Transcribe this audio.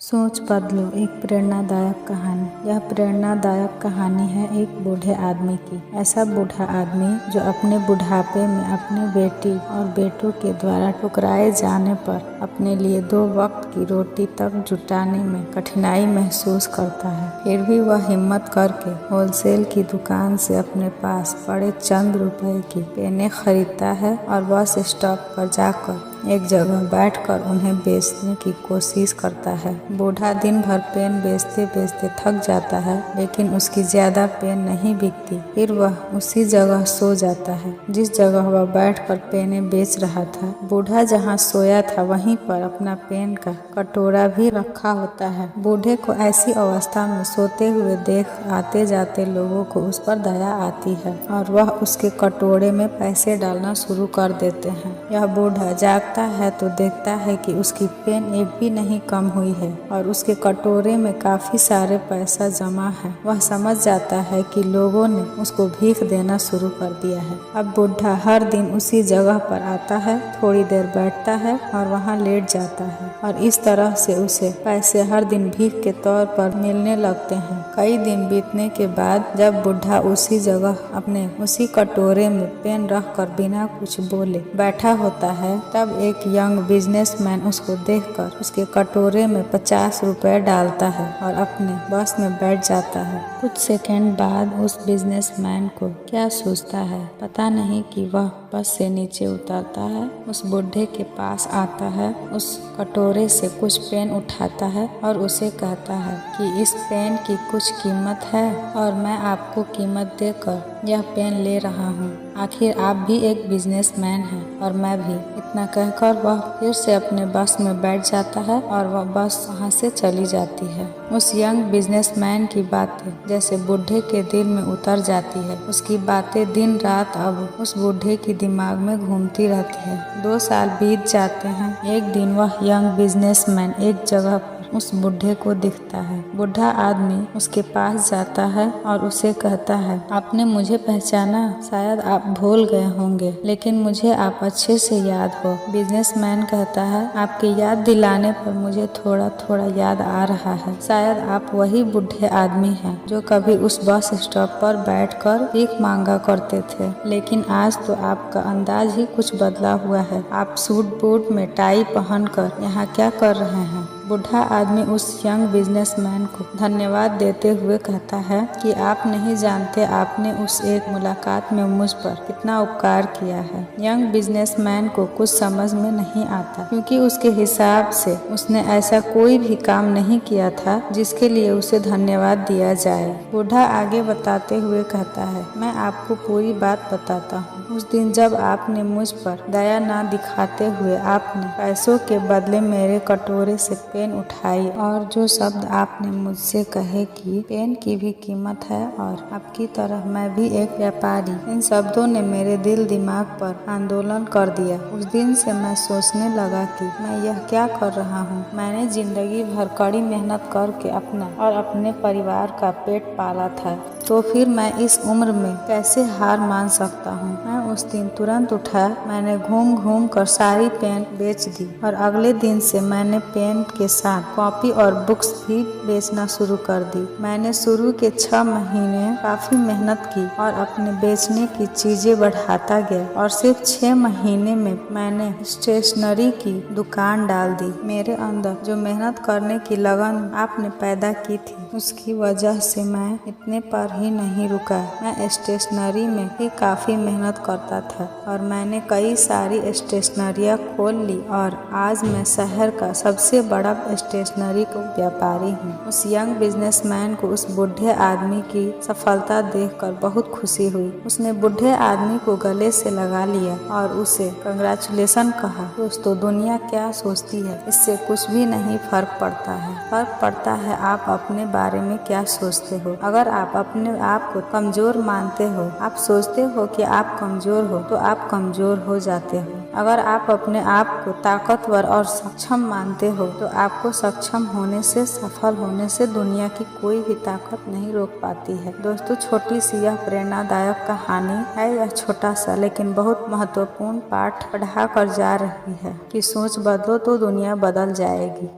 सोच बदलो एक प्रेरणादायक कहानी। यह प्रेरणादायक कहानी है एक बूढ़े आदमी की। ऐसा बूढ़ा आदमी जो अपने बुढ़ापे में अपने बेटी और बेटों के द्वारा ठुकराए जाने पर अपने लिए 2 वक्त की रोटी तक जुटाने में कठिनाई महसूस करता है। फिर भी वह हिम्मत करके होलसेल की दुकान से अपने पास पड़े चंद रुपए की पेनें खरीदता है और बस स्टॉप पर जाकर एक जगह बैठकर उन्हें बेचने की कोशिश करता है। बूढ़ा दिन भर पेन बेचते बेचते थक जाता है, लेकिन उसकी ज्यादा पेन नहीं बिकती। फिर वह उसी जगह सो जाता है जिस जगह वह बैठकर पेनें बेच रहा था। बूढ़ा जहाँ सोया था वहीं पर अपना पेन का कटोरा भी रखा होता है। बूढ़े को ऐसी अवस्था में सोते हुए देख आते जाते लोगों को उस पर दया आती है और वह उसके कटोरे में पैसे डालना शुरू कर देते हैं। यह बूढ़ा जागता है तो देखता है कि उसकी पेन एक भी नहीं कम हुई है और उसके कटोरे में काफी सारे पैसा जमा है। वह समझ जाता है कि लोगों ने उसको भीख देना शुरू कर दिया है। अब बूढ़ा हर दिन उसी जगह पर आता है, थोड़ी देर बैठता है और वहाँ लेट जाता है और इस तरह से उसे पैसे हर दिन भीख के तौर पर मिलने लगते हैं। कई दिन बीतने के बाद जब बूढ़ा उसी जगह अपने उसी कटोरे में पेन रख कर बिना कुछ बोले बैठा होता है, तब एक यंग बिजनेसमैन उसको देखकर उसके कटोरे में 50 रुपए डालता है और अपने बस में बैठ जाता है। कुछ सेकंड बाद उस बिजनेसमैन को क्या सोचता है पता नहीं कि वह बस से नीचे उतरता है, उस बूढ़े के पास आता है, उस कटोरे से कुछ पेन उठाता है और उसे कहता है कि इस पेन की कुछ कीमत है और मैं आपको कीमत देकर यह पेन ले रहा हूँ। आखिर आप भी एक बिजनेसमैन हैं और मैं भी। इतना कहकर वह फिर से अपने बस में बैठ जाता है और वह बस वहाँ से चली जाती है। उस यंग बिजनेसमैन की बातें जैसे बूढ़े के दिल में उतर जाती है। उसकी बातें दिन रात अब उस बूढ़े की दिमाग में घूमती रहती है। 2 साल बीत जाते हैं। एक दिन वह यंग बिजनेसमैन एक जगह उस बूढ़े को दिखता है। बूढ़ा आदमी उसके पास जाता है और उसे कहता है, आपने मुझे पहचाना? शायद आप भूल गए होंगे, लेकिन मुझे आप अच्छे से याद हो। बिजनेसमैन कहता है, आपकी याद दिलाने पर मुझे थोड़ा थोड़ा याद आ रहा है। शायद आप वही बूढ़े आदमी हैं जो कभी उस बस स्टॉप पर बैठकर भीख मांगा करते थे, लेकिन आज तो आपका अंदाज ही कुछ बदला हुआ है। आप सूट बूट में टाई पहनकर यहाँ क्या कर रहे हैं? बूढ़ा आदमी उस यंग बिजनेसमैन को धन्यवाद देते हुए कहता है कि आप नहीं जानते आपने उस एक मुलाकात में मुझ पर कितना उपकार किया है। यंग बिजनेसमैन को कुछ समझ में नहीं आता, क्योंकि उसके हिसाब से उसने ऐसा कोई भी काम नहीं किया था जिसके लिए उसे धन्यवाद दिया जाए। बूढ़ा आगे बताते हुए कहता है, मैं आपको पूरी बात बताता हूँ। उस दिन जब आपने मुझ पर दया ना दिखाते हुए आपने पैसों के बदले मेरे कटोरे से पेन उठाई और जो शब्द आपने मुझसे कहे कि पेन की भी कीमत है और आपकी तरह मैं भी एक व्यापारी, इन शब्दों ने मेरे दिल दिमाग पर आंदोलन कर दिया। उस दिन से मैं सोचने लगा कि मैं यह क्या कर रहा हूँ। मैंने जिंदगी भर कड़ी मेहनत करके अपना और अपने परिवार का पेट पाला था, तो फिर मैं इस उम्र में कैसे हार मान सकता हूँ। मैं उस दिन तुरंत उठा, मैंने घूम घूम कर सारी पेन बेच दी और अगले दिन से मैंने पेन के साथ कॉपी और बुक्स भी बेचना शुरू कर दी। मैंने शुरू के 6 महीने काफी मेहनत की और अपने बेचने की चीजें बढ़ाता गया और सिर्फ 6 महीने में मैंने स्टेशनरी की दुकान डाल दी। मेरे अंदर जो मेहनत करने की लगन आपने पैदा की थी, उसकी वजह से मैं इतने पर ही नहीं रुका। मैं स्टेशनरी में भी काफी मेहनत करता था और मैंने कई सारी स्टेशनरियाँ खोल ली और आज मैं शहर का सबसे बड़ा स्टेशनरी का व्यापारी हूँ। उस यंग बिजनेसमैन को उस बूढ़े आदमी की सफलता देखकर बहुत खुशी हुई। उसने बूढ़े आदमी को गले से लगा लिया और उसे कंग्रेचुलेशन कहा। दोस्तों, दुनिया क्या सोचती है इससे कुछ भी नहीं फर्क पड़ता है। फर्क पड़ता है आप अपने बारे में क्या सोचते हो। अगर आप अपने आप को कमजोर मानते हो, आप सोचते हो कि आप कमजोर हो, तो आप कमजोर हो जाते हो। अगर आप अपने आप को ताकतवर और सक्षम मानते हो, तो आपको सक्षम होने से, सफल होने से दुनिया की कोई भी ताकत नहीं रोक पाती है। दोस्तों, छोटी सी यह प्रेरणादायक कहानी है। यह छोटा सा लेकिन बहुत महत्वपूर्ण पाठ पढ़ा कर जा रही है कि सोच बदलो तो दुनिया बदल जाएगी।